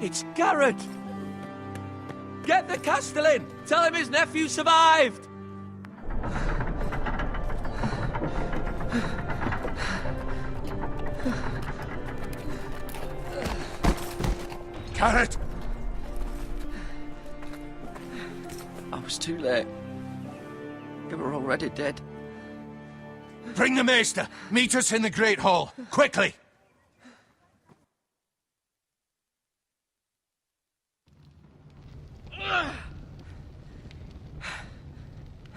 It's Garrett! Get the Castellan! Tell him his nephew survived! Garrett! I was too late. They were already dead. Bring the Maester! Meet us in the Great Hall, quickly!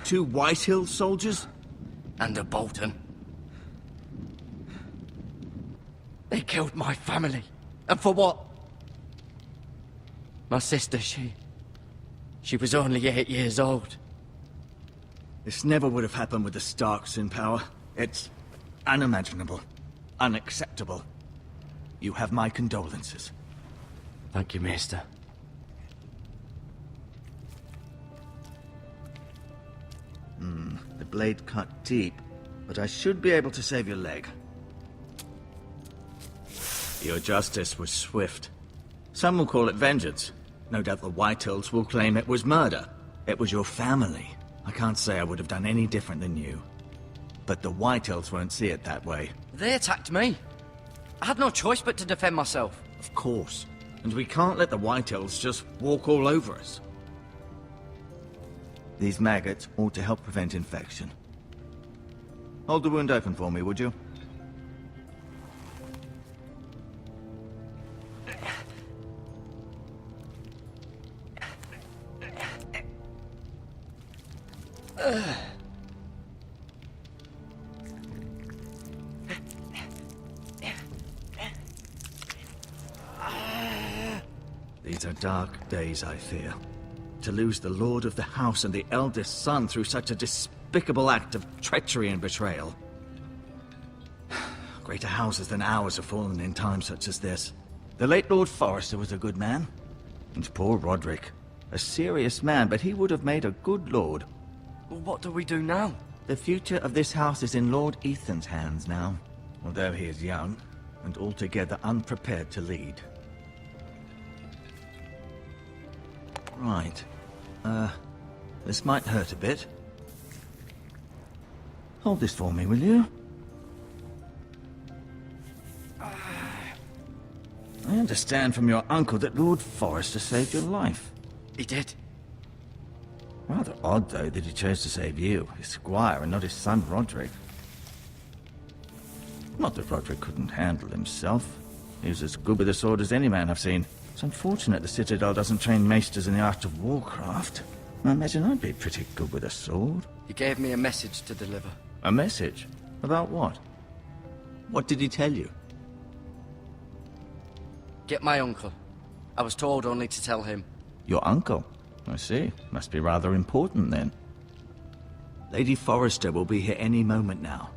Two Whitehill soldiers? And a Bolton. They killed my family. And for what? My sister, she was only 8 years old. This never would have happened with the Starks in power. It's unimaginable. Unacceptable. You have my condolences. Thank you, Maester. The blade cut deep, but I should be able to save your leg. Your justice was swift. Some will call it vengeance. No doubt the Whitehills will claim it was murder. It was your family. I can't say I would have done any different than you. But the Whitehills won't see it that way. They attacked me. I had no choice but to defend myself. Of course. And we can't let the Whitehills just walk all over us. These maggots ought to help prevent infection. Hold the wound open for me, would you? These are dark days, I fear. To lose the lord of the house and the eldest son through such a despicable act of treachery and betrayal. Greater houses than ours have fallen in times such as this. The late Lord Forrester was a good man. And poor Roderick. A serious man, but he would have made a good lord. Well, what do we do now? The future of this house is in Lord Ethan's hands now. Although he is young, and altogether unprepared to lead. Right. This might hurt a bit. Hold this for me, will you? I understand from your uncle that Lord Forrester saved your life. He did. Rather odd, though, that he chose to save you, his squire, and not his son Roderick. Not that Roderick couldn't handle himself. He was as good with a sword as any man I've seen. It's unfortunate the Citadel doesn't train maesters in the art of warcraft. I imagine I'd be pretty good with a sword. He gave me a message to deliver. A message? About what? What did he tell you? Get my uncle. I was told only to tell him. Your uncle? I see. Must be rather important, then. Lady Forrester will be here any moment now.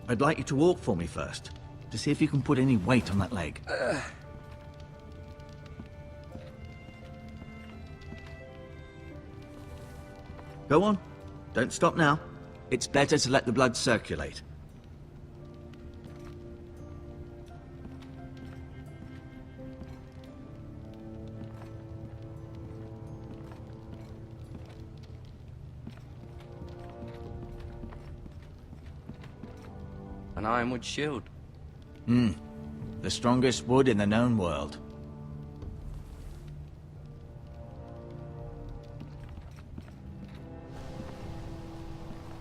I'd like you to walk for me first, to see if you can put any weight on that leg. Go on. Don't stop now. It's better to let the blood circulate. An ironwood shield. The strongest wood in the known world.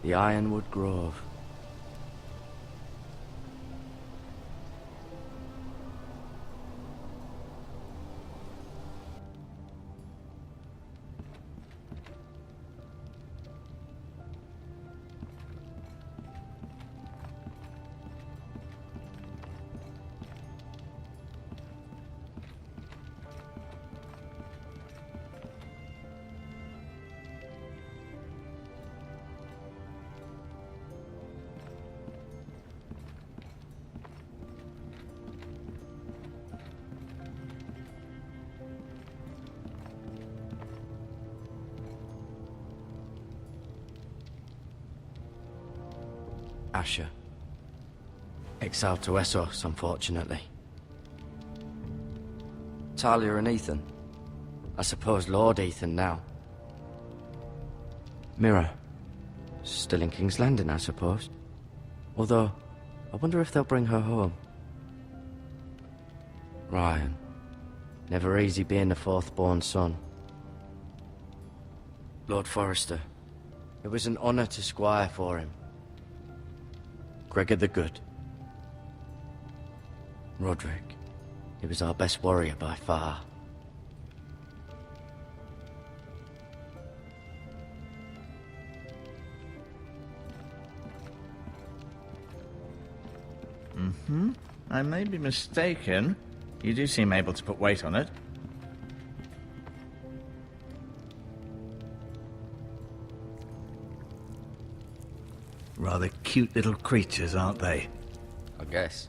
The Ironwood Grove. Asher. Exiled to Essos, unfortunately. Talia and Ethan. I suppose Lord Ethan now. Mira. Still in King's Landing, I suppose. Although, I wonder if they'll bring her home. Ryan. Never easy being the fourth-born son. Lord Forrester. It was an honor to squire for him. Gregor the Good. Roderick. He was our best warrior by far. I may be mistaken. You do seem able to put weight on it. Rather cute little creatures, aren't they? I guess.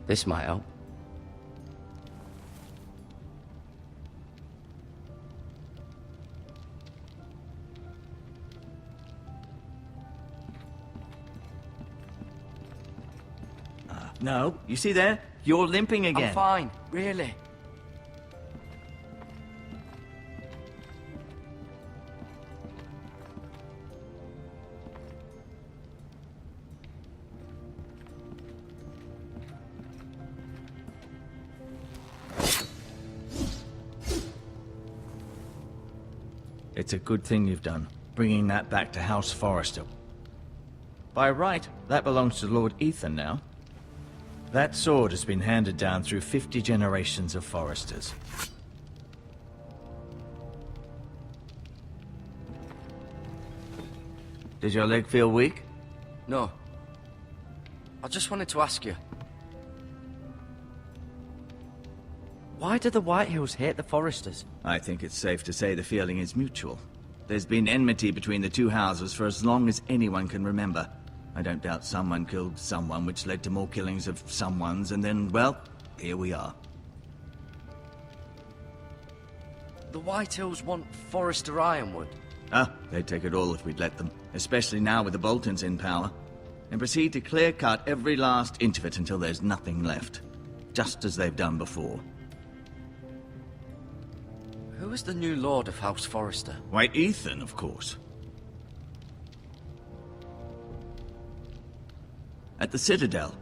This might help. No, you see there? You're limping again. I'm fine, really. It's a good thing you've done, bringing that back to House Forrester. By right, that belongs to Lord Ethan now. That sword has been handed down through 50 generations of Forresters. Does your leg feel weak? No. I just wanted to ask you. Why do the Whitehills hate the Forresters? I think it's safe to say the feeling is mutual. There's been enmity between the two houses for as long as anyone can remember. I don't doubt someone killed someone, which led to more killings of someones, and then, well, here we are. The Whitehills want Forrester Ironwood. Ah, they'd take it all if we'd let them, especially now with the Boltons in power, and proceed to clear-cut every last inch of it until there's nothing left, just as they've done before. Who is the new Lord of House Forrester? Why, Ethan, of course. At the Citadel,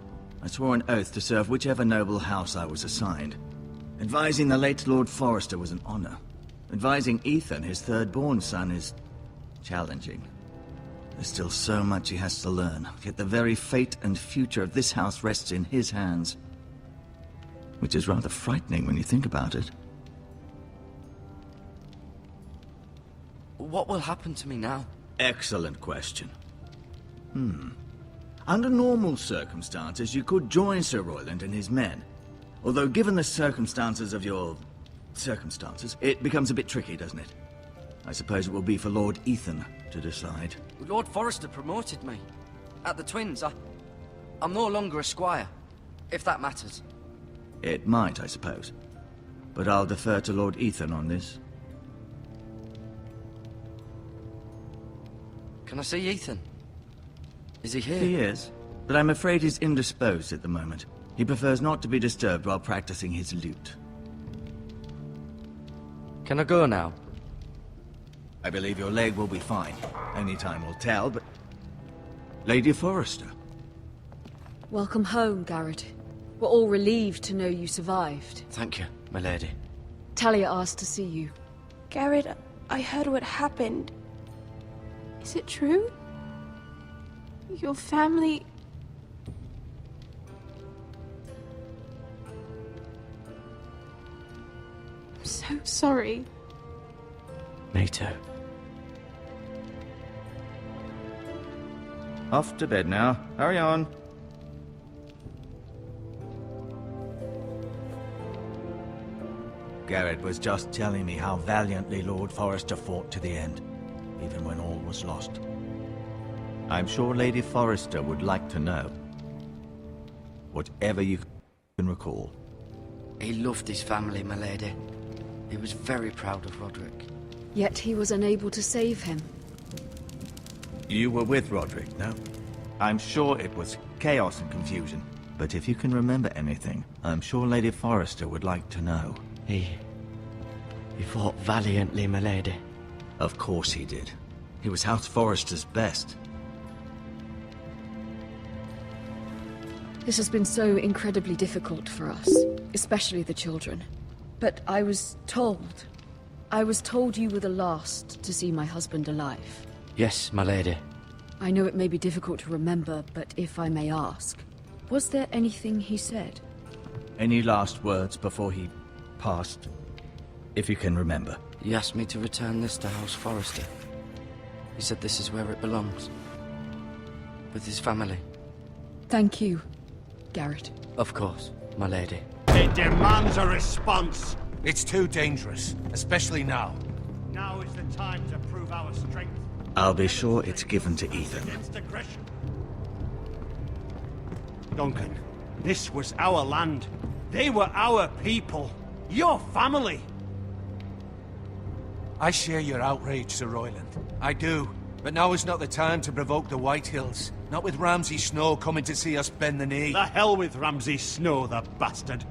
I swore an oath to serve whichever noble house I was assigned. Advising the late Lord Forrester was an honor. Advising Ethan, his third-born son, is challenging. There's still so much he has to learn, yet the very fate and future of this house rests in his hands. Which is rather frightening when you think about it. What will happen to me now? Excellent question. Under normal circumstances, you could join Sir Royland and his men. Although given the circumstances of your... circumstances, it becomes a bit tricky, doesn't it? I suppose it will be for Lord Ethan to decide. Lord Forrester promoted me. At the Twins, I'm no longer a squire, if that matters. It might, I suppose. But I'll defer to Lord Ethan on this. Can I see Ethan? Is he here? He is, but I'm afraid he's indisposed at the moment. He prefers not to be disturbed while practicing his lute. Can I go now? I believe your leg will be fine. Only time will tell, but... Lady Forrester. Welcome home, Garrett. We're all relieved to know you survived. Thank you, my lady. Talia asked to see you. Garrett, I heard what happened. Is it true? Your family... I'm so sorry. Me too. Off to bed now. Hurry on. Garrett was just telling me how valiantly Lord Forrester fought to the end, even when all was lost. I'm sure Lady Forrester would like to know. Whatever you can recall. He loved his family, my lady. He was very proud of Roderick. Yet he was unable to save him. You were with Roderick, no? I'm sure it was chaos and confusion. But if you can remember anything, I'm sure Lady Forrester would like to know. He fought valiantly, my lady. Of course he did. He was House Forrester's best. This has been so incredibly difficult for us, especially the children. But I was told you were the last to see my husband alive. Yes, my lady. I know it may be difficult to remember, but if I may ask, was there anything he said? Any last words before he passed? If you can remember. He asked me to return this to House Forrester. He said this is where it belongs. With his family. Thank you, Garrett. Of course, my lady. It demands a response. It's too dangerous, especially now. Now is the time to prove our strength I'll be sure it's given to Ethan. against aggression. Duncan, this was our land. They were our people. Your family. I share your outrage, Sir Royland. I do. But now is not the time to provoke the Whitehills. Not with Ramsay Snow coming to see us bend the knee. The hell with Ramsay Snow, the bastard.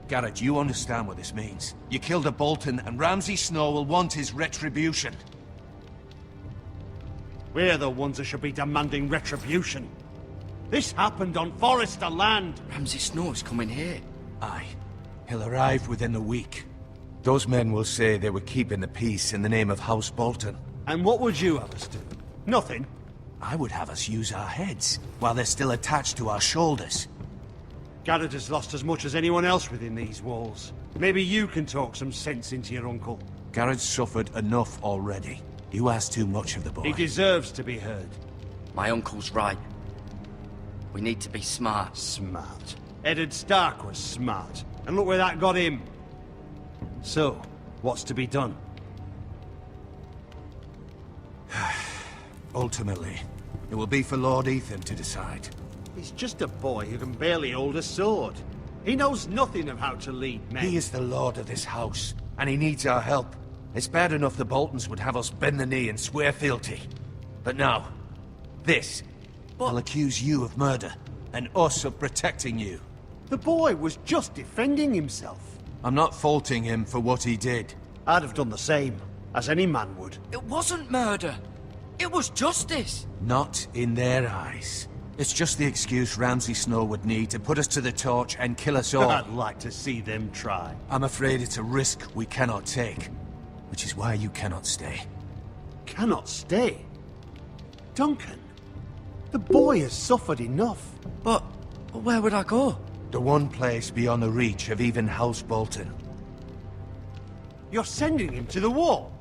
Garrett, you understand what this means. You killed a Bolton, and Ramsay Snow will want his retribution. We're the ones that should be demanding retribution. This happened on Forrester land. Ramsay Snow's coming here. Aye. He'll arrive within a week. Those men will say they were keeping the peace in the name of House Bolton. And what would you have us do? Nothing. I would have us use our heads, while they're still attached to our shoulders. Garrett has lost as much as anyone else within these walls. Maybe you can talk some sense into your uncle. Garrett's suffered enough already. You ask too much of the boy. He deserves to be heard. My uncle's right. We need to be smart. Smart. Eddard Stark was smart. And look where that got him. So, what's to be done? Ultimately, it will be for Lord Ethan to decide. He's just a boy who can barely hold a sword. He knows nothing of how to lead men. He is the lord of this house, and he needs our help. It's bad enough the Boltons would have us bend the knee and swear fealty. But now, this. I'll accuse you of murder, and us of protecting you. The boy was just defending himself. I'm not faulting him for what he did. I'd have done the same, as any man would. It wasn't murder. It was justice. Not in their eyes. It's just the excuse Ramsay Snow would need to put us to the torch and kill us all. I'd like to see them try. I'm afraid it's a risk we cannot take, which is why you cannot stay. Cannot stay? Duncan, the boy has suffered enough. But where would I go? The one place beyond the reach of even House Bolton. You're sending him to the wall.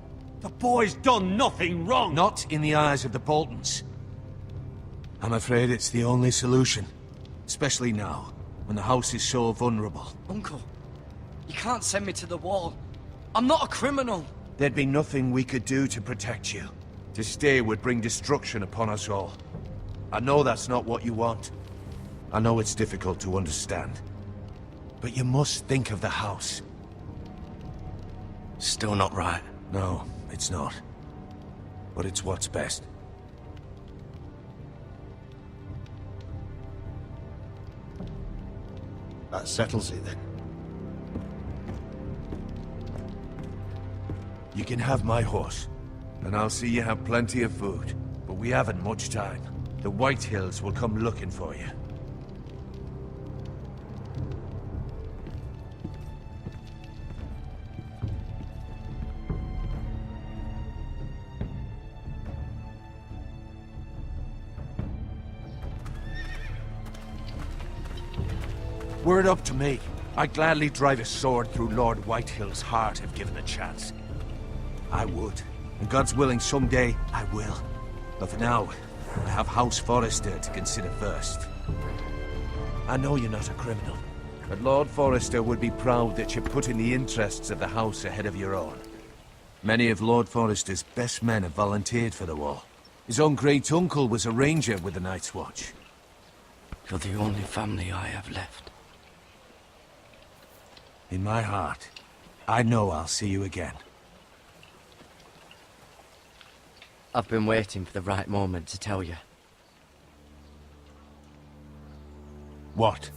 The boy's done nothing wrong. Not in the eyes of the Boltons. I'm afraid it's the only solution. Especially now, when the house is so vulnerable. Uncle, you can't send me to the wall. I'm not a criminal. There'd be nothing we could do to protect you. To stay would bring destruction upon us all. I know that's not what you want. I know it's difficult to understand. But you must think of the house. Still not right. No, it's not. But it's what's best. That settles it then. You can have my horse, and I'll see you have plenty of food. But we haven't much time. The Whitehills will come looking for you. Were it up to me, I'd gladly drive a sword through Lord Whitehill's heart if given a chance. I would. And God's willing, someday I will. But for now, I have House Forrester to consider first. I know you're not a criminal, but Lord Forrester would be proud that you're putting the interests of the house ahead of your own. Many of Lord Forrester's best men have volunteered for the war. His own great-uncle was a ranger with the Night's Watch. You're the only family I have left. In my heart, I know I'll see you again. I've been waiting for the right moment to tell you. What?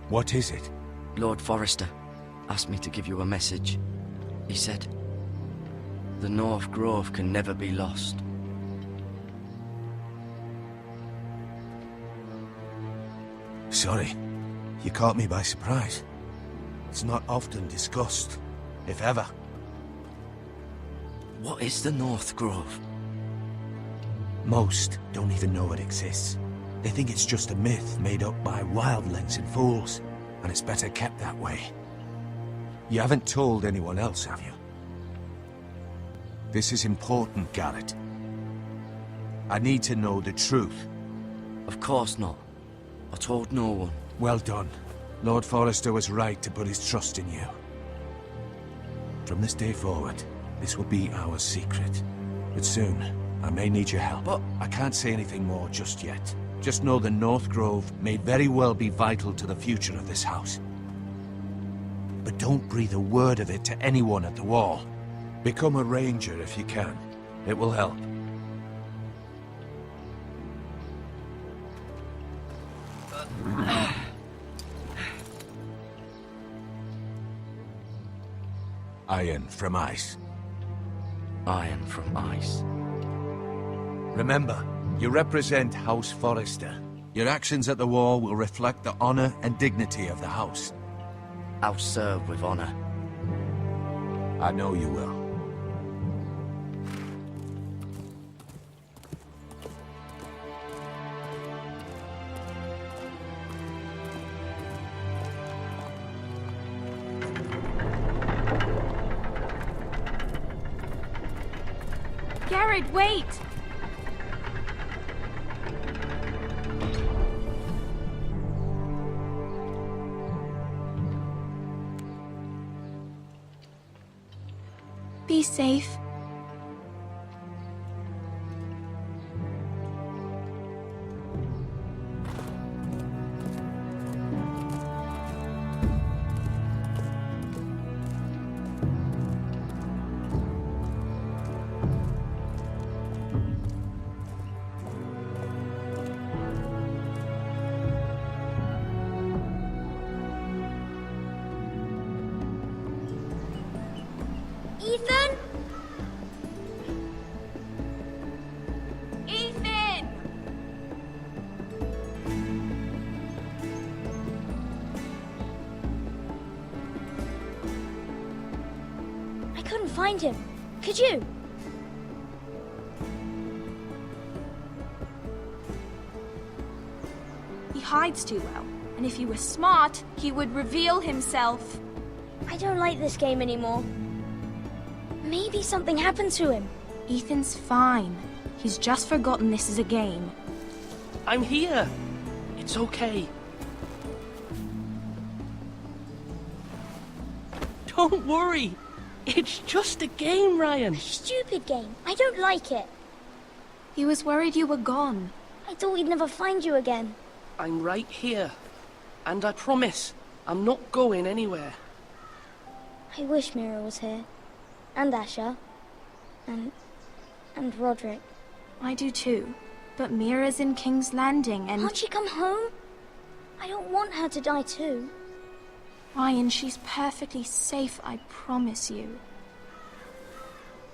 What is it? Lord Forrester asked me to give you a message. He said, the North Grove can never be lost. Sorry, you caught me by surprise. It's not often discussed, if ever. What is the North Grove? Most don't even know it exists. They think it's just a myth made up by wildlings and fools, and it's better kept that way. You haven't told anyone else, have you? This is important, Garrett. I need to know the truth. Of course not. I told no one. Well done. Lord Forrester was right to put his trust in you. From this day forward, this will be our secret. But soon, I may need your help. But I can't say anything more just yet. Just know the North Grove may very well be vital to the future of this house. But don't breathe a word of it to anyone at the Wall. Become a ranger if you can. It will help. Iron from ice. Iron from ice. Remember, you represent House Forrester. Your actions at the Wall will reflect the honor and dignity of the house. I'll serve with honor. I know you will. Garrett, wait! Be safe. Ethan? Ethan! I couldn't find him. Could you? He hides too well, and if he were smart, he would reveal himself. I don't like this game anymore. Maybe something happened to him. Ethan's fine. He's just forgotten this is a game. I'm here. It's okay. Don't worry. It's just a game, Ryan. Stupid game. I don't like it. He was worried you were gone. I thought we'd never find you again. I'm right here. And I promise, I'm not going anywhere. I wish Mira was here. And Asher. And Roderick. I do too. But Mira's in King's Landing and... Can't she come home? I don't want her to die too. Ryan, she's perfectly safe, I promise you.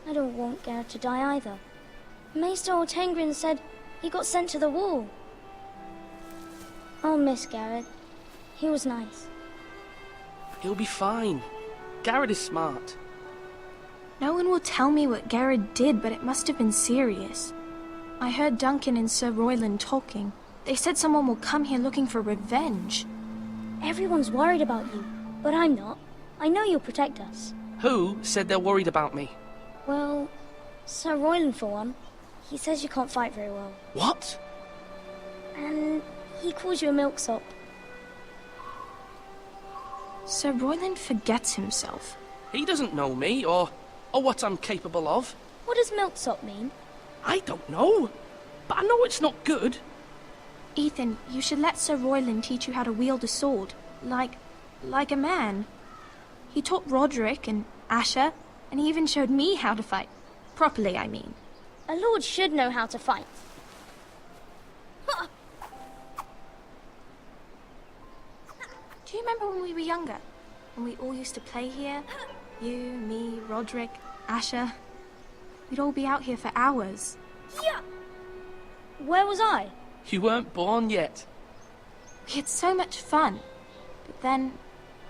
I don't want Garrett to die either. Maester Ortengrin said he got sent to the Wall. I'll miss Garrett. He was nice. He'll be fine. Garrett is smart. No one will tell me what Garrett did, but it must have been serious. I heard Duncan and Sir Royland talking. They said someone will come here looking for revenge. Everyone's worried about you, but I'm not. I know you'll protect us. Who said they're worried about me? Well, Sir Royland for one. He says you can't fight very well. What? And he calls you a milksop. Sir Royland forgets himself. He doesn't know me, or what I'm capable of. What does milksop mean? I don't know. But I know it's not good. Ethan, you should let Sir Royland teach you how to wield a sword. Like a man. He taught Roderick and Asher, and he even showed me how to fight. Properly, I mean. A lord should know how to fight. Do you remember when we were younger? When we all used to play here? You, me, Roderick, Asher. We'd all be out here for hours. Yeah. Where was I? You weren't born yet. We had so much fun. But then,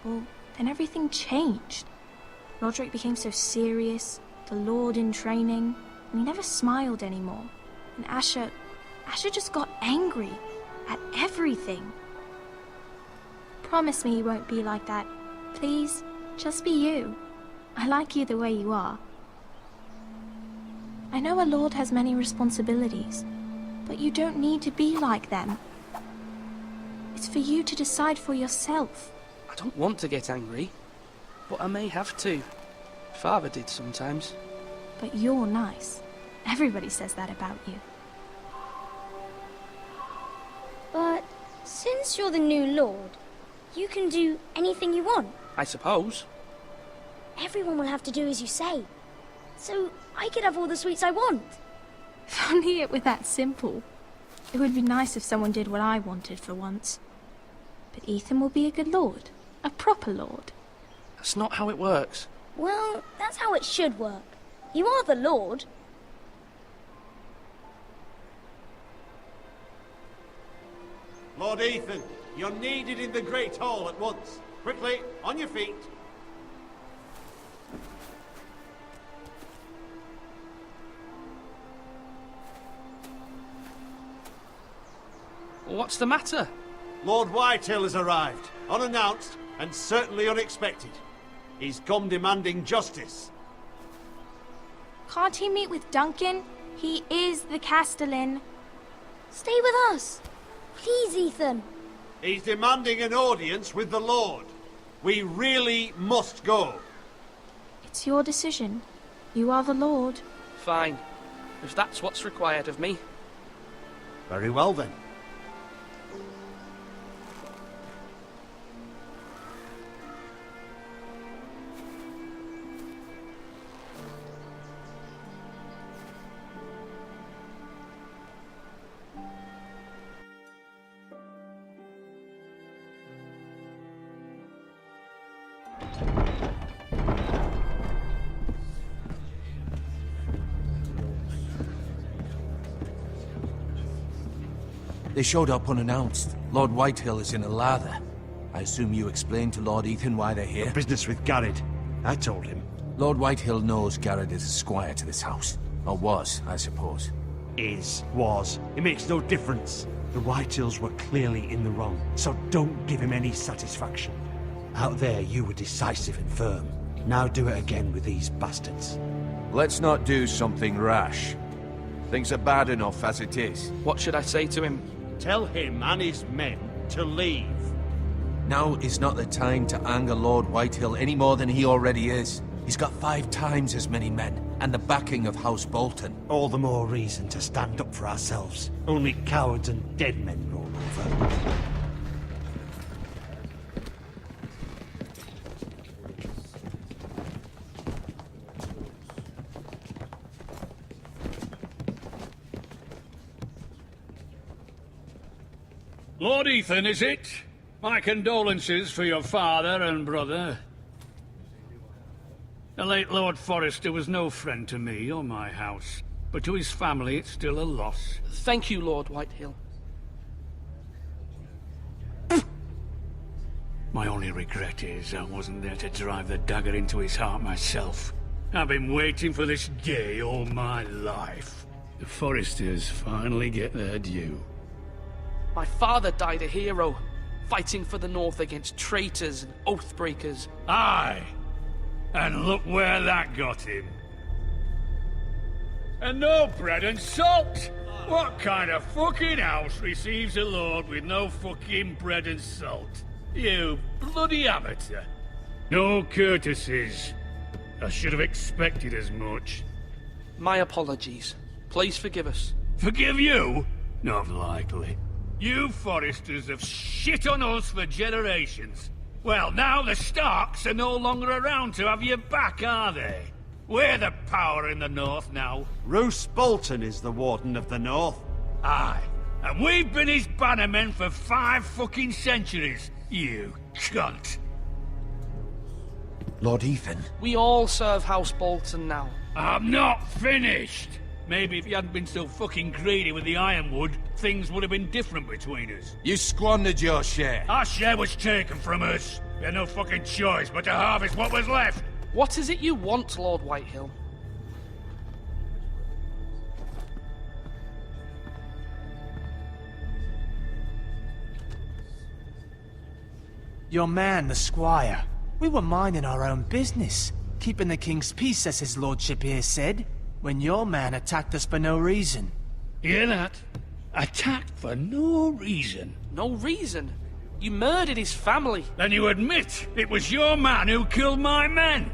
well, then everything changed. Roderick became so serious, the Lord in training, and he never smiled anymore. And Asher just got angry at everything. Promise me you won't be like that. Please, just be you. I like you the way you are. I know a lord has many responsibilities, but you don't need to be like them. It's for you to decide for yourself. I don't want to get angry, but I may have to. Father did sometimes. But you're nice. Everybody says that about you. But since you're the new lord, you can do anything you want. I suppose. Everyone will have to do as you say. So I could have all the sweets I want. If only it were that simple. It would be nice if someone did what I wanted for once. But Ethan will be a good lord. A proper lord. That's not how it works. Well, that's how it should work. You are the lord. Lord Ethan, you're needed in the Great Hall at once. Quickly, on your feet. What's the matter? Lord Whitehill has arrived, unannounced and certainly unexpected. He's come demanding justice. Can't he meet with Duncan? He is the Castellan. Stay with us. Please, Ethan. He's demanding an audience with the Lord. We really must go. It's your decision. You are the lord. Fine. If that's what's required of me. Very well then. They showed up unannounced. Lord Whitehill is in a lather. I assume you explained to Lord Ethan why they're here? Business with Garrett. I told him. Lord Whitehill knows Garrett is a squire to this house. Or was, I suppose. Was. It makes no difference. The Whitehills were clearly in the wrong, so don't give him any satisfaction. Out there, you were decisive and firm. Now do it again with these bastards. Let's not do something rash. Things are bad enough as it is. What should I say to him? Tell him and his men to leave. Now is not the time to anger Lord Whitehill any more than he already is. He's got 5 times as many men, and the backing of House Bolton. All the more reason to stand up for ourselves. Only cowards and dead men roll over. Lord Ethan, is it? My condolences for your father and brother. The late Lord Forrester was no friend to me or my house, but to his family it's still a loss. Thank you, Lord Whitehill. My only regret is I wasn't there to drive the dagger into his heart myself. I've been waiting for this day all my life. The Forresters finally get their due. My father died a hero, fighting for the North against traitors and oathbreakers. Aye! And look where that got him. And no bread and salt! What kind of fucking house receives a lord with no fucking bread and salt? You bloody amateur. No courtesies. I should have expected as much. My apologies. Please forgive us. Forgive you? Not likely. You Forresters have shit on us for generations. Well, now the Starks are no longer around to have your back, are they? We're the power in the north now. Roose Bolton is the Warden of the North. Aye. And we've been his bannermen for 5 fucking centuries, you cunt. Lord Ethan. We all serve House Bolton now. I'm not finished. Maybe if you hadn't been so fucking greedy with the ironwood, things would have been different between us. You squandered your share. Our share was taken from us. We had no fucking choice but to harvest what was left. What is it you want, Lord Whitehill? Your man, the squire. We were minding our own business, keeping the king's peace, as his lordship here said, when your man attacked us for no reason. Hear that? Attacked for no reason. No reason? You murdered his family. Then you admit it was your man who killed my men.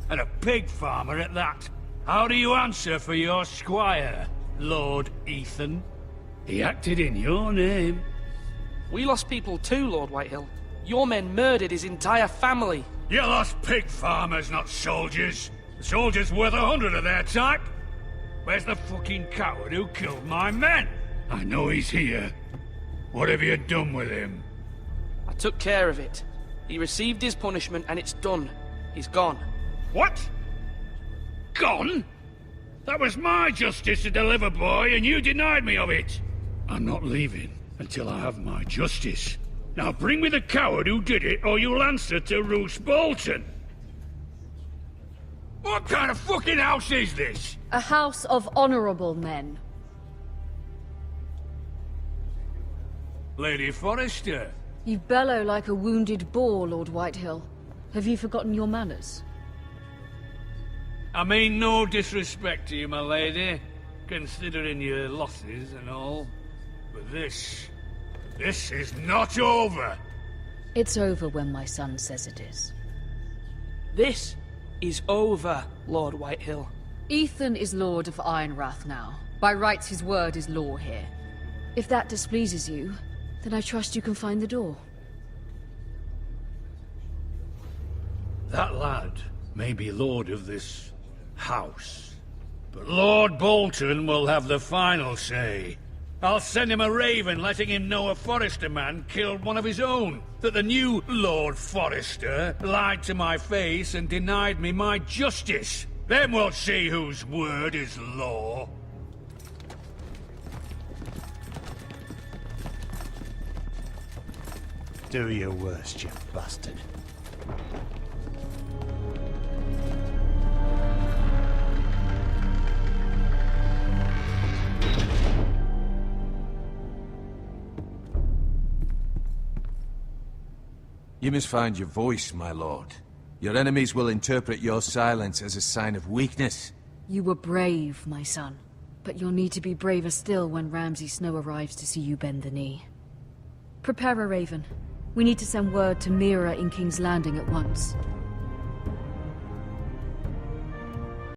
And a pig farmer at that. How do you answer for your squire, Lord Ethan? He acted in your name. We lost people too, Lord Whitehill. Your men murdered his entire family. You lost pig farmers, not soldiers. The soldiers worth 100 of their type. Where's the fucking coward who killed my men? I know he's here. What have you done with him? I took care of it. He received his punishment and it's done. He's gone. What? Gone? That was my justice to deliver, boy, and you denied me of it. I'm not leaving until I have my justice. Now bring me the coward who did it, or you'll answer to Roose Bolton. What kind of fucking house is this? A house of honorable men. Lady Forrester. You bellow like a wounded boar, Lord Whitehill. Have you forgotten your manners? I mean no disrespect to you, my lady, considering your losses and all. But this is not over. It's over when my son says it is. This is over, Lord Whitehill. Ethan is Lord of Ironrath now. By rights, his word is law here. If that displeases you, then I trust you can find the door. That lad may be lord of this house, but Lord Bolton will have the final say. I'll send him a raven letting him know a Forrester man killed one of his own, that the new Lord Forrester lied to my face and denied me my justice. Then we'll see whose word is law. Do your worst, you bastard. You must find your voice, my lord. Your enemies will interpret your silence as a sign of weakness. You were brave, my son. But you'll need to be braver still when Ramsay Snow arrives to see you bend the knee. Prepare a raven. We need to send word to Mira in King's Landing at once.